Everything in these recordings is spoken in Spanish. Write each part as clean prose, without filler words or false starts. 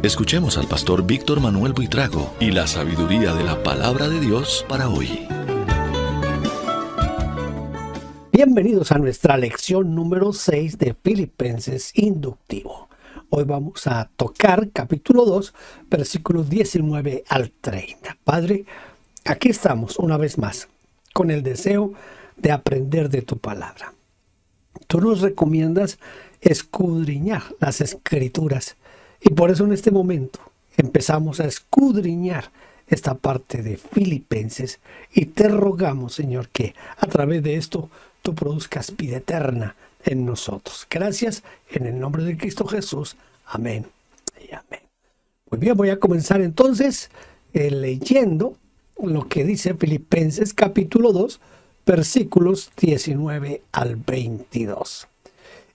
Escuchemos al pastor Víctor Manuel Buitrago y la sabiduría de la palabra de Dios para hoy. Bienvenidos a nuestra lección número 6 de Filipenses Inductivo. Hoy vamos a tocar capítulo 2, versículos 19 al 30. Padre, aquí estamos una vez más con el deseo de aprender de tu palabra. Tú nos recomiendas escudriñar las Escrituras y por eso en este momento empezamos a escudriñar esta parte de Filipenses y te rogamos, Señor, que a través de esto tú produzcas vida eterna en nosotros. Gracias en el nombre de Cristo Jesús. Amén y amén. Muy bien, voy a comenzar entonces leyendo lo que dice Filipenses capítulo 2, versículos 19 al 22.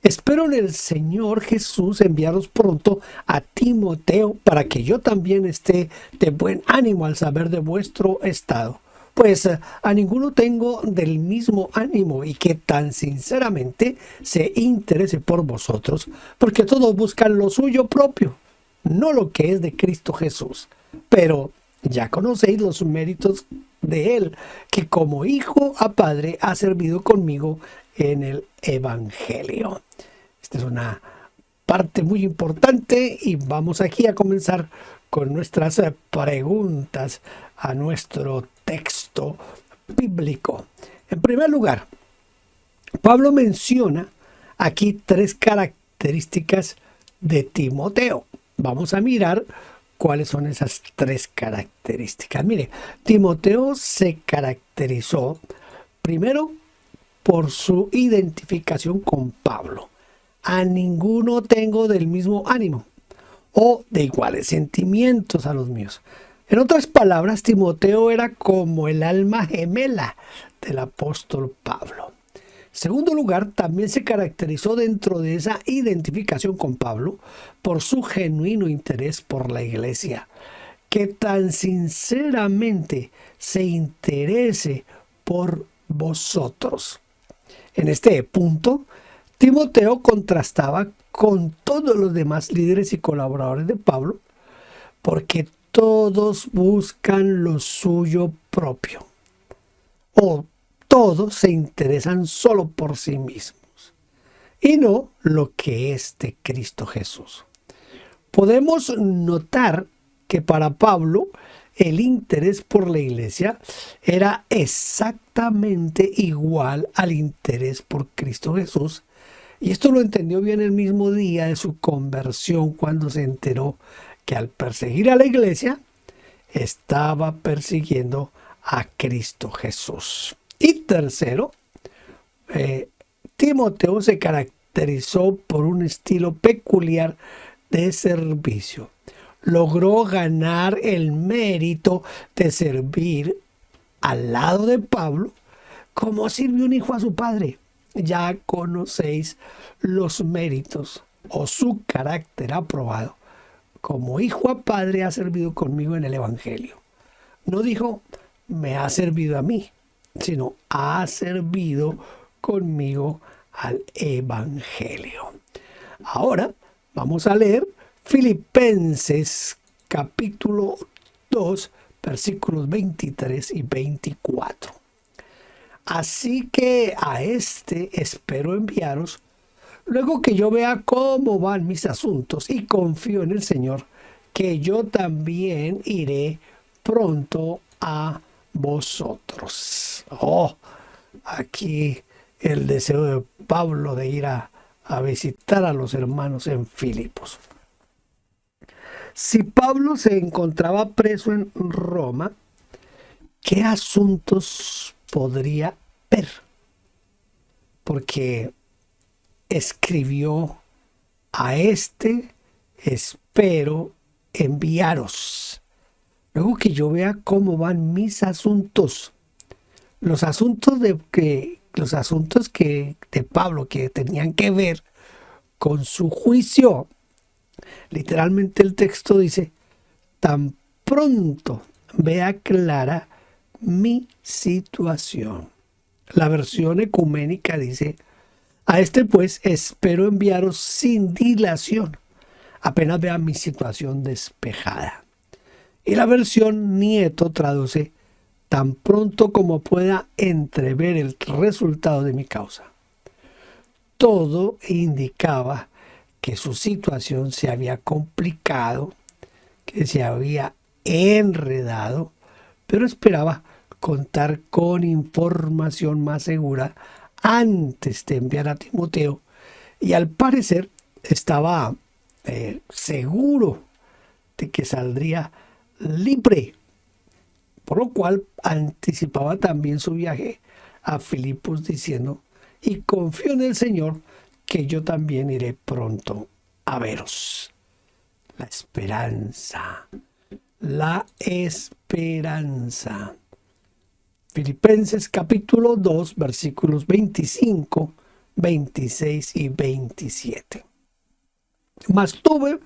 Espero en el Señor Jesús enviaros pronto a Timoteo para que yo también esté de buen ánimo al saber de vuestro estado. Pues a ninguno tengo del mismo ánimo y que tan sinceramente se interese por vosotros, porque todos buscan lo suyo propio, no lo que es de Cristo Jesús. Pero ya conocéis los méritos de Él, que como hijo a padre ha servido conmigo en el Evangelio. Esta es una parte muy importante y vamos aquí a comenzar con nuestras preguntas a nuestro texto bíblico. En primer lugar, Pablo menciona aquí 3 características de Timoteo. Vamos a mirar cuáles son esas 3 características. Mire, Timoteo se caracterizó primero por su identificación con Pablo. A ninguno tengo del mismo ánimo o de iguales sentimientos a los míos. En otras palabras, Timoteo era como el alma gemela del apóstol Pablo. En segundo lugar, también se caracterizó dentro de esa identificación con Pablo por su genuino interés por la iglesia, que tan sinceramente se interese por vosotros. En este punto, Timoteo contrastaba con todos los demás líderes y colaboradores de Pablo, porque todos buscan lo suyo propio, o todos se interesan solo por sí mismos, y no lo que es de Cristo Jesús. Podemos notar que para Pablo el interés por la iglesia era exactamente igual al interés por Cristo Jesús. Y esto lo entendió bien el mismo día de su conversión, cuando se enteró que al perseguir a la iglesia, estaba persiguiendo a Cristo Jesús. Y tercero, Timoteo se caracterizó por un estilo peculiar de servicio. Logró ganar el mérito de servir al lado de Pablo como sirvió un hijo a su padre. Ya conocéis los méritos o su carácter aprobado. Como hijo a padre ha servido conmigo en el Evangelio. No dijo, me ha servido a mí, sino ha servido conmigo al Evangelio. Ahora vamos a leer Filipenses capítulo 2, versículos 23 y 24. Así que a este espero enviaros, luego que yo vea cómo van mis asuntos y confío en el Señor, que yo también iré pronto a vosotros. Aquí el deseo de Pablo de ir a visitar a los hermanos en Filipos. Si Pablo se encontraba preso en Roma, ¿qué asuntos podría ver? Porque escribió, a este espero enviaros, luego que yo vea cómo van mis asuntos. Los asuntos de Pablo que tenían que ver con su juicio. Literalmente el texto dice, tan pronto vea clara mi situación. La versión ecuménica dice, A este pues espero enviaros sin dilación, apenas vean mi situación despejada. Y la versión Nieto traduce: tan pronto como pueda entrever el resultado de mi causa. Todo indicaba que su situación se había complicado, que se había enredado, pero esperaba contar con información más segura antes de enviar a Timoteo, y al parecer estaba seguro de que saldría libre, por lo cual anticipaba también su viaje a Filipos diciendo: y confío en el Señor que yo también iré pronto a veros. La esperanza, la esperanza. Filipenses capítulo 2, versículos 25, 26 y 27. Mas tuve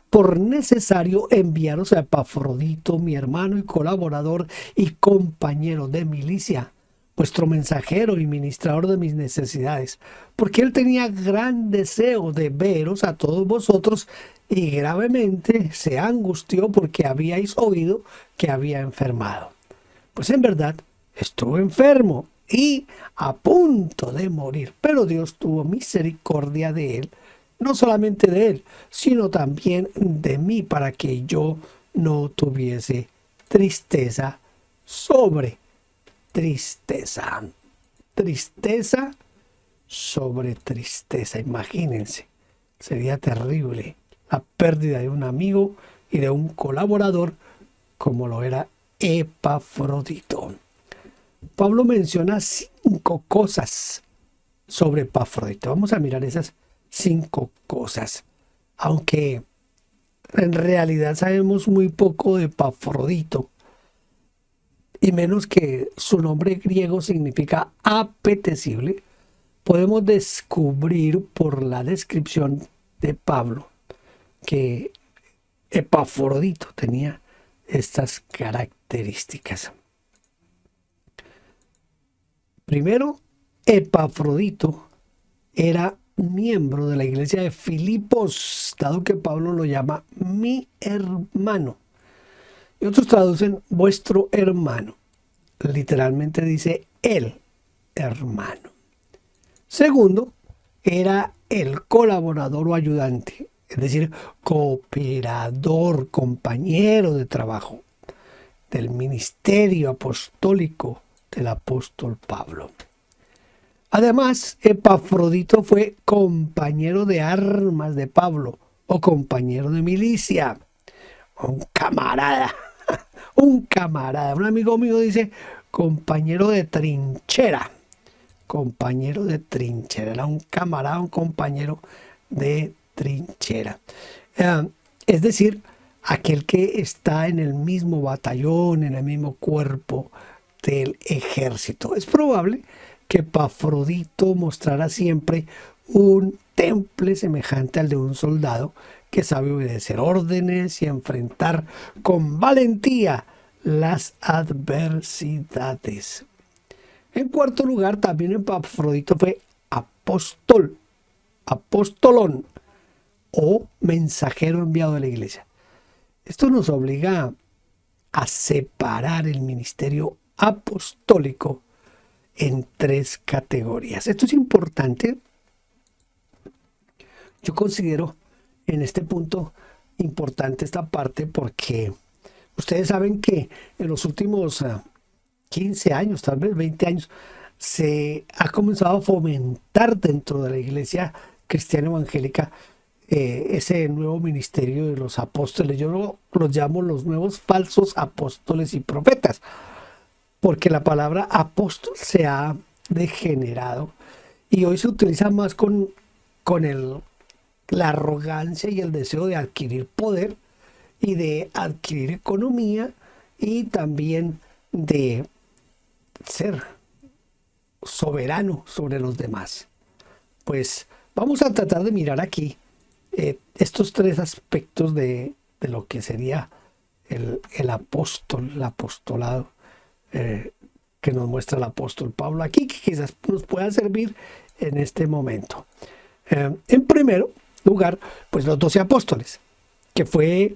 por necesario enviaros a Epafrodito, mi hermano y colaborador y compañero de milicia, vuestro mensajero y ministrador de mis necesidades, porque él tenía gran deseo de veros a todos vosotros, y gravemente se angustió porque habíais oído que había enfermado. Pues en verdad estuvo enfermo y a punto de morir, pero Dios tuvo misericordia de él, no solamente de él, sino también de mí, para que yo no tuviese tristeza sobre tristeza. Tristeza sobre tristeza. Imagínense, sería terrible la pérdida de un amigo y de un colaborador como lo era Epafrodito. Pablo menciona 5 cosas sobre Epafrodito. Vamos a mirar esas 5 cosas, aunque en realidad sabemos muy poco de Epafrodito, y menos que su nombre griego significa apetecible. Podemos descubrir por la descripción de Pablo que Epafrodito tenía estas características. Primero, Epafrodito era miembro de la iglesia de Filipos, dado que Pablo lo llama mi hermano. Y otros traducen vuestro hermano. Literalmente dice el hermano. Segundo, era el colaborador o ayudante, es decir, cooperador, compañero de trabajo del ministerio apostólico del apóstol Pablo. Además, Epafrodito fue compañero de armas de Pablo o compañero de milicia, un camarada. Un amigo mío dice compañero de trinchera. Compañero de trinchera. Era un camarada, un compañero de trinchera. Es decir, aquel que está en el mismo batallón, en el mismo cuerpo del ejército. Es probable que Epafrodito mostrara siempre un temple semejante al de un soldado que sabe obedecer órdenes y enfrentar con valentía las adversidades. En cuarto lugar, también Epafrodito fue apostolón o mensajero enviado de la iglesia. Esto nos obliga a separar el ministerio apostólico en 3 categorías. Esto es importante. Yo considero en este punto importante esta parte porque ustedes saben que en los últimos 15 años, tal vez 20 años, se ha comenzado a fomentar dentro de la iglesia cristiana evangélica ese nuevo ministerio de los apóstoles. Yo los llamo los nuevos falsos apóstoles y profetas, porque la palabra apóstol se ha degenerado y hoy se utiliza más con la arrogancia y el deseo de adquirir poder y de adquirir economía y también de ser soberano sobre los demás. Pues vamos a tratar de mirar aquí estos 3 aspectos de lo que sería el apostolado que nos muestra el apóstol Pablo aquí, que quizás nos pueda servir en este momento. En primer lugar, pues los 12 apóstoles, que fue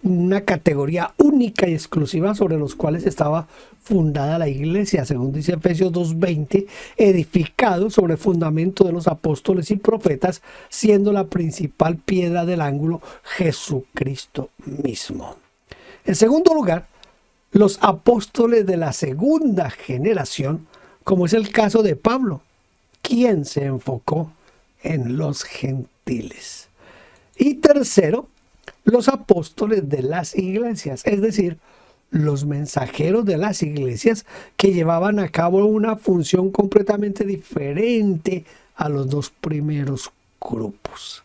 una categoría única y exclusiva sobre los cuales estaba fundada la iglesia, según dice Efesios 2:20, edificado sobre el fundamento de los apóstoles y profetas, siendo la principal piedra del ángulo Jesucristo mismo. En segundo lugar, los apóstoles de la segunda generación, como es el caso de Pablo, quien se enfocó en los gentiles. Y tercero, los apóstoles de las iglesias, es decir, los mensajeros de las iglesias que llevaban a cabo una función completamente diferente a los dos primeros grupos.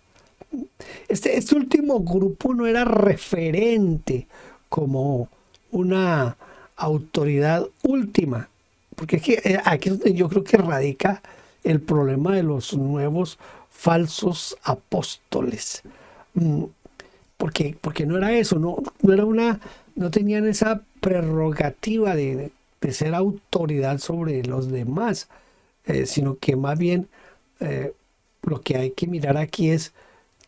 Este último grupo no era referente como una autoridad última, porque es que aquí es donde yo creo que radica el problema de los nuevos falsos apóstoles. Porque no era eso, no tenían esa prerrogativa de ser autoridad sobre los demás, sino que más bien lo que hay que mirar aquí es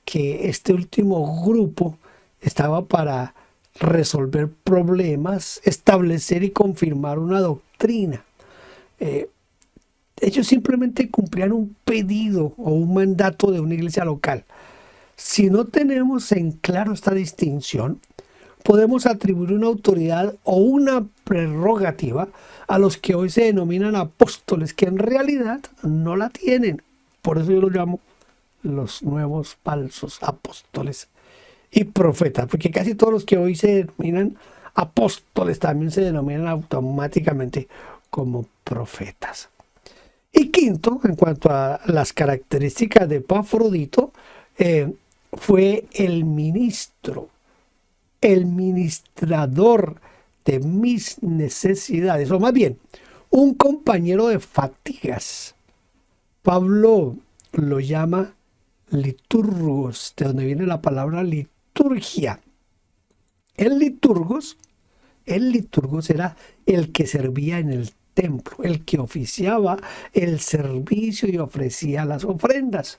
que este último grupo estaba para resolver problemas, establecer y confirmar una doctrina. Ellos simplemente cumplían un pedido o un mandato de una iglesia local. Si no tenemos en claro esta distinción, podemos atribuir una autoridad o una prerrogativa a los que hoy se denominan apóstoles, que en realidad no la tienen. Por eso yo los llamo los nuevos falsos apóstoles y profetas, porque casi todos los que hoy se denominan apóstoles también se denominan automáticamente como profetas. Y quinto, en cuanto a las características de Epafrodito, fue el ministro, el ministrador de mis necesidades, o más bien, un compañero de fatigas. Pablo lo llama liturgos, de donde viene la palabra liturgia. El liturgos era el que servía en el templo, el que oficiaba el servicio y ofrecía las ofrendas.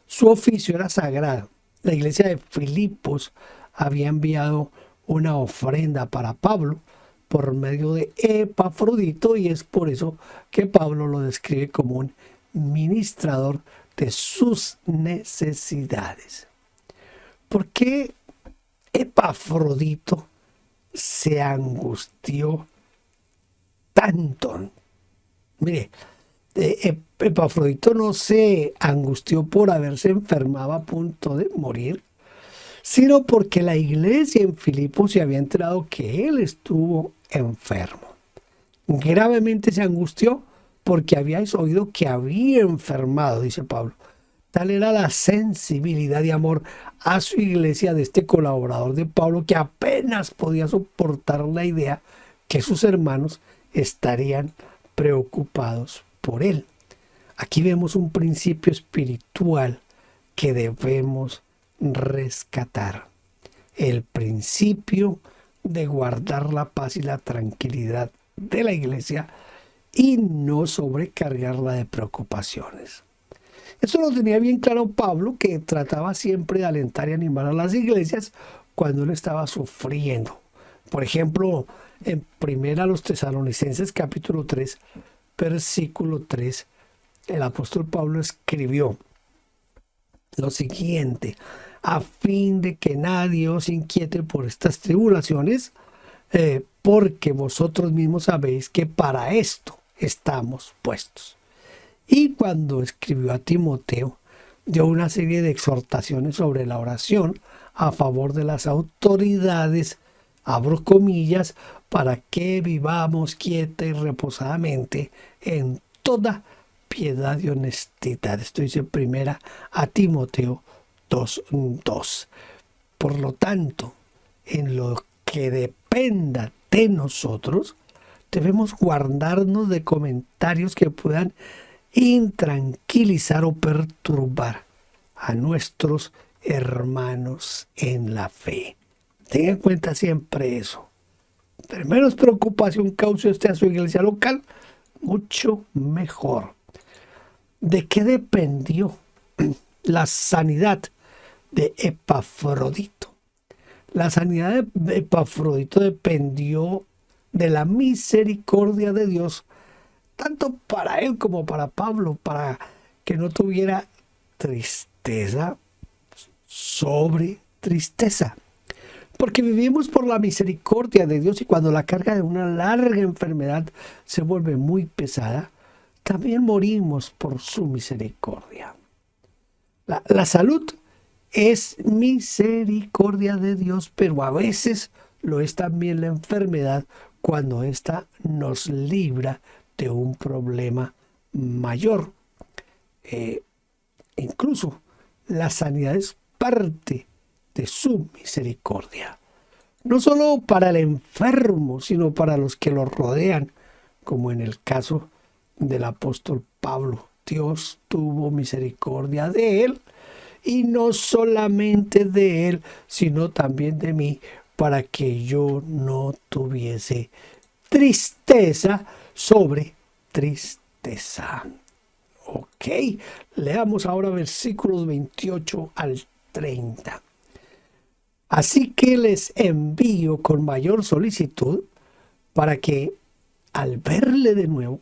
Su oficio era sagrado. La iglesia de Filipos había enviado una ofrenda para Pablo por medio de Epafrodito, y es por eso que Pablo lo describe como un ministrador de sus necesidades. ¿Por qué Epafrodito se angustió tanto? Mire, Epafrodito no se angustió por haberse enfermado a punto de morir, sino porque la iglesia en Filipos se había enterado que él estuvo enfermo. Gravemente se angustió porque habíais oído que había enfermado, dice Pablo. Tal era la sensibilidad y amor a su iglesia de este colaborador de Pablo, que apenas podía soportar la idea que sus hermanos estarían preocupados por él. Aquí vemos un principio espiritual que debemos rescatar. El principio de guardar la paz y la tranquilidad de la iglesia y no sobrecargarla de preocupaciones. Eso lo tenía bien claro Pablo, que trataba siempre de alentar y animar a las iglesias cuando él estaba sufriendo. Por ejemplo, en 1 Tesalonicenses capítulo 3, versículo 3, el apóstol Pablo escribió lo siguiente: a fin de que nadie os inquiete por estas tribulaciones, porque vosotros mismos sabéis que para esto estamos puestos. Y cuando escribió a Timoteo, dio una serie de exhortaciones sobre la oración a favor de las autoridades, abro comillas, para que vivamos quieta y reposadamente en toda piedad y honestidad. Esto dice 1 Timoteo 2:2. Por lo tanto, en lo que dependa de nosotros, debemos guardarnos de comentarios que puedan intranquilizar o perturbar a nuestros hermanos en la fe. Tenga en cuenta siempre eso. Entre menos preocupación cause usted a su iglesia local, mucho mejor. ¿De qué dependió la sanidad de Epafrodito? La sanidad de Epafrodito dependió de la misericordia de Dios, tanto para él como para Pablo, para que no tuviera tristeza sobre tristeza. Porque vivimos por la misericordia de Dios, y cuando la carga de una larga enfermedad se vuelve muy pesada, también morimos por su misericordia. La salud es misericordia de Dios, pero a veces lo es también la enfermedad, cuando ésta nos libra de un problema mayor. Incluso la sanidad es parte de su misericordia, no solo para el enfermo, sino para los que lo rodean, como en el caso del apóstol Pablo. Dios tuvo misericordia de él, y no solamente de él, sino también de mí, para que yo no tuviese tristeza sobre tristeza. Ok, leamos ahora versículos 28 al 30. Así que les envío con mayor solicitud, para que al verle de nuevo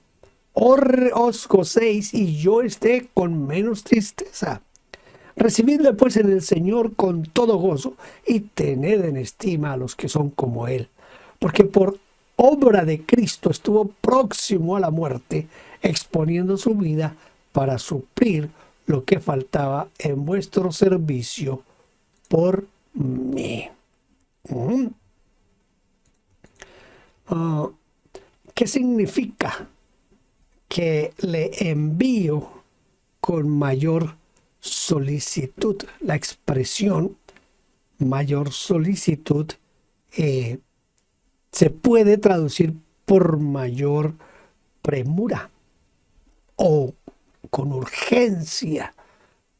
os gocéis y yo esté con menos tristeza. Recibidle pues en el Señor con todo gozo, y tened en estima a los que son como Él, porque por obra de Cristo estuvo próximo a la muerte, exponiendo su vida para suplir lo que faltaba en vuestro servicio por mí. ¿Qué significa que le envío con mayor solicitud? La expresión mayor solicitud se puede traducir por mayor premura o con urgencia,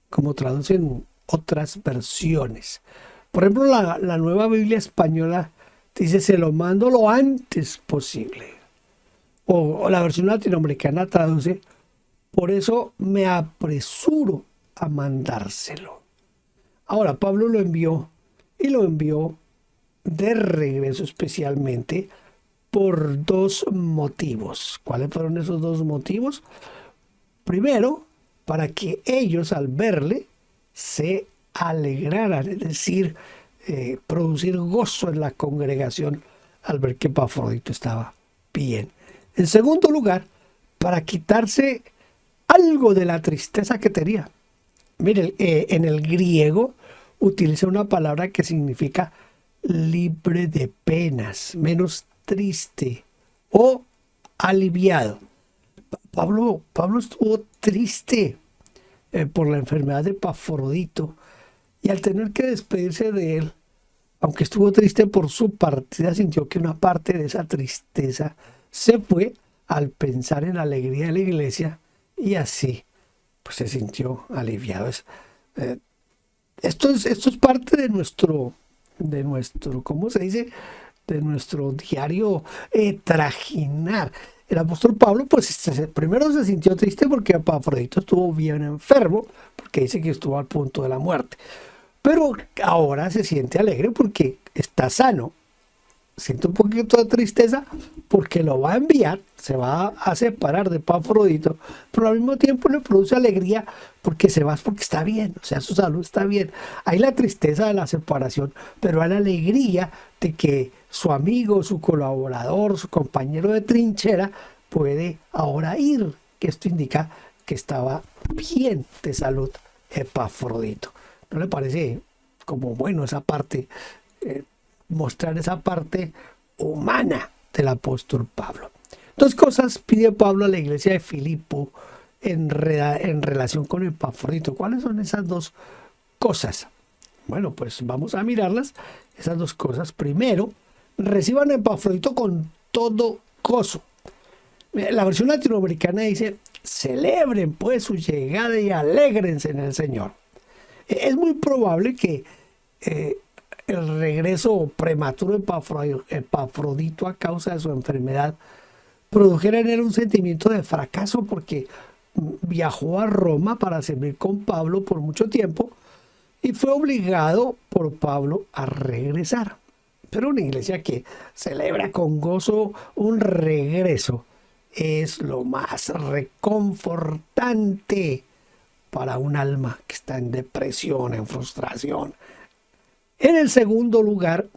como traducen otras versiones. Por ejemplo, la Nueva Biblia Española dice: se lo mando lo antes posible. O la versión latinoamericana traduce: por eso me apresuro a mandárselo. Ahora, Pablo lo envió, y lo envió de regreso especialmente por dos motivos. ¿Cuáles fueron esos dos motivos? Primero, para que ellos al verle se alegraran, es decir, producir gozo en la congregación al ver que Epafrodito estaba bien. En segundo lugar, para quitarse algo de la tristeza que tenía. Miren, en el griego utiliza una palabra que significa libre de penas, menos triste o aliviado. Pablo estuvo triste por la enfermedad de Epafrodito, y al tener que despedirse de él, aunque estuvo triste por su partida, sintió que una parte de esa tristeza se fue al pensar en la alegría de la iglesia, y así pues se sintió aliviado. Esto es parte de nuestro, ¿cómo se dice? De nuestro diario trajinar. El apóstol Pablo, pues primero se sintió triste porque Epafrodito estuvo bien enfermo, porque dice que estuvo al punto de la muerte. Pero ahora se siente alegre porque está sano. Siente un poquito de tristeza porque lo va a enviar, se va a separar de Epafrodito, pero al mismo tiempo le produce alegría porque se va, porque está bien, o sea, su salud está bien. Hay la tristeza de la separación, pero hay la alegría de que su amigo, su colaborador, su compañero de trinchera puede ahora ir, que esto indica que estaba bien de salud Epafrodito. ¿No le parece como bueno esa parte? Mostrar esa parte humana del apóstol Pablo. Dos cosas pide Pablo a la iglesia de Filipo en relación con Epafrodito. ¿Cuáles son esas dos cosas? Bueno, pues vamos a mirarlas, esas dos cosas. Primero, reciban a Epafrodito con todo gozo. La versión latinoamericana dice: celebren pues su llegada y alégrense en el Señor. Es muy probable que el regreso prematuro de Epafrodito a causa de su enfermedad produjera en él un sentimiento de fracaso, porque viajó a Roma para servir con Pablo por mucho tiempo y fue obligado por Pablo a regresar. Pero una iglesia que celebra con gozo un regreso es lo más reconfortante para un alma que está en depresión, en frustración. En el segundo lugar,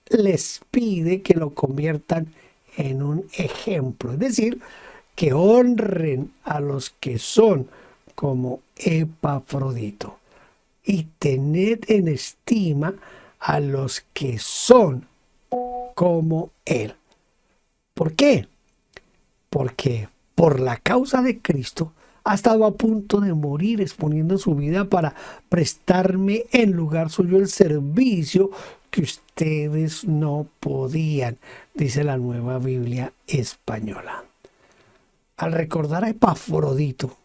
les pide que lo conviertan en un ejemplo, es decir, que honren a los que son como Epafrodito y tened en estima a los que son como él. ¿Por qué? Porque por la causa de Cristo ha estado a punto de morir exponiendo su vida para prestarme en lugar suyo el servicio que ustedes no podían, dice la Nueva Biblia Española. Al recordar a Epafrodito,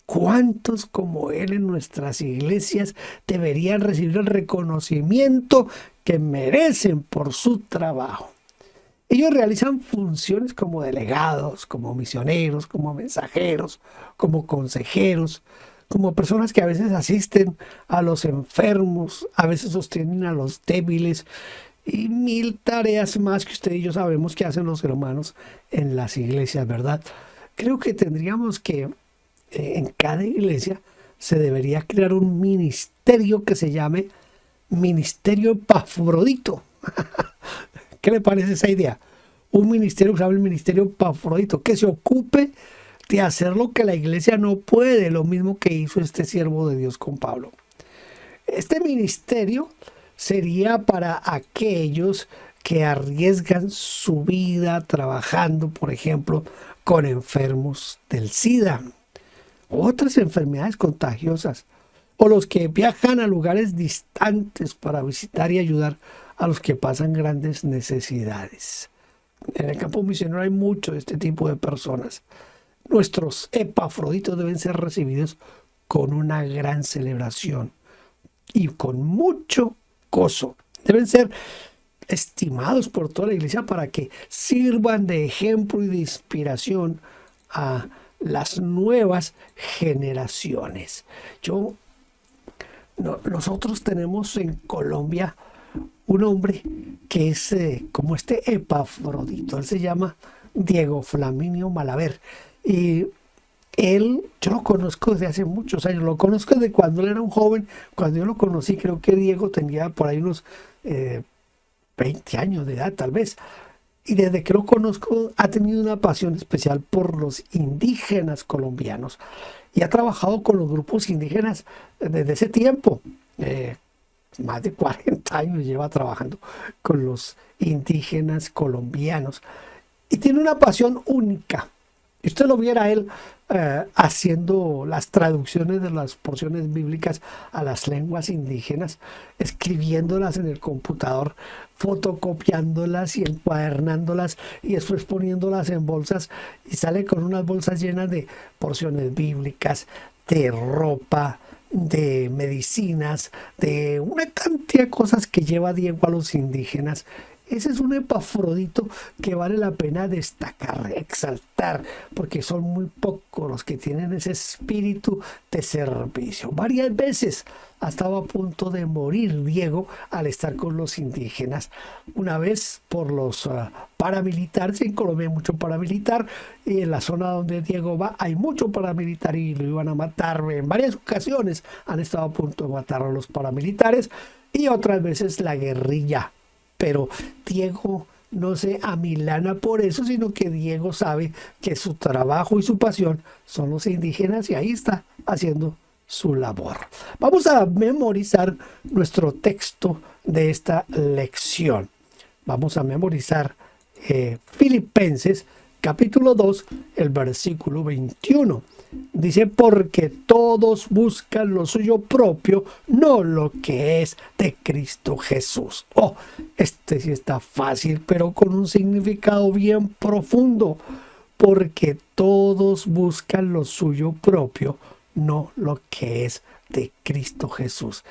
¿cuántos como él en nuestras iglesias deberían recibir el reconocimiento que merecen por su trabajo? Ellos realizan funciones como delegados, como misioneros, como mensajeros, como consejeros, como personas que a veces asisten a los enfermos, a veces sostienen a los débiles y mil tareas más que usted y yo sabemos que hacen los hermanos en las iglesias, ¿verdad? Creo que tendríamos que en cada iglesia se debería crear un ministerio que se llame Ministerio Epafrodito. ¿Qué le parece esa idea? Un ministerio que se llama el Ministerio Epafrodito, que se ocupe de hacer lo que la iglesia no puede, lo mismo que hizo este siervo de Dios con Pablo. Este ministerio sería para aquellos que arriesgan su vida trabajando, por ejemplo, con enfermos del SIDA, otras enfermedades contagiosas, o los que viajan a lugares distantes para visitar y ayudar a los que pasan grandes necesidades. En el campo misionero hay mucho de este tipo de personas. Nuestros epafroditos deben ser recibidos con una gran celebración y con mucho gozo. Deben ser estimados por toda la iglesia para que sirvan de ejemplo y de inspiración a las nuevas generaciones. Nosotros tenemos en Colombia un hombre que es como este Epafrodito. Él se llama Diego Flaminio Malaver. Y yo lo conozco desde hace muchos años. Lo conozco desde cuando él era un joven. Cuando yo lo conocí, creo que Diego tenía por ahí unos 20 años de edad, tal vez. Y desde que lo conozco, ha tenido una pasión especial por los indígenas colombianos. Y ha trabajado con los grupos indígenas desde ese tiempo. Más de 40 años lleva trabajando con los indígenas colombianos. Y tiene una pasión única. Y usted lo viera a él haciendo las traducciones de las porciones bíblicas a las lenguas indígenas, escribiéndolas en el computador, fotocopiándolas y encuadernándolas y después poniéndolas en bolsas, y sale con unas bolsas llenas de porciones bíblicas, de ropa, de medicinas, de una cantidad de cosas que lleva Diego a los indígenas. Ese es un Epafrodito que vale la pena destacar, exaltar, porque son muy pocos los que tienen ese espíritu de servicio. Varias veces ha estado a punto de morir Diego al estar con los indígenas. Una vez por los paramilitares. En Colombia hay mucho paramilitar, y en la zona donde Diego va hay mucho paramilitar y lo iban a matar. En varias ocasiones han estado a punto de matar a los paramilitares, y otras veces la guerrilla. Pero Diego no se amilana por eso, sino que Diego sabe que su trabajo y su pasión son los indígenas, y ahí está haciendo su labor. Vamos a memorizar nuestro texto de esta lección. Vamos a memorizar Filipenses capítulo 2, el versículo 21. Dice: porque todos buscan lo suyo propio, no lo que es de Cristo Jesús. Este sí está fácil, pero con un significado bien profundo. Porque todos buscan lo suyo propio, no lo que es de Cristo Jesús.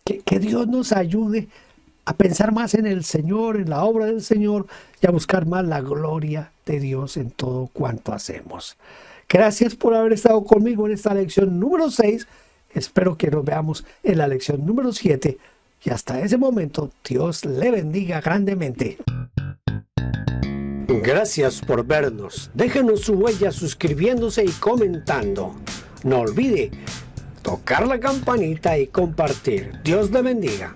Que Dios nos ayude a pensar más en el Señor, en la obra del Señor, y a buscar más la gloria de Dios en todo cuanto hacemos. Gracias por haber estado conmigo en esta lección número 6. Espero que nos veamos en la lección número 7. Y hasta ese momento, Dios le bendiga grandemente. Gracias por vernos. Déjenos su huella suscribiéndose y comentando. No olvide tocar la campanita y compartir. Dios le bendiga.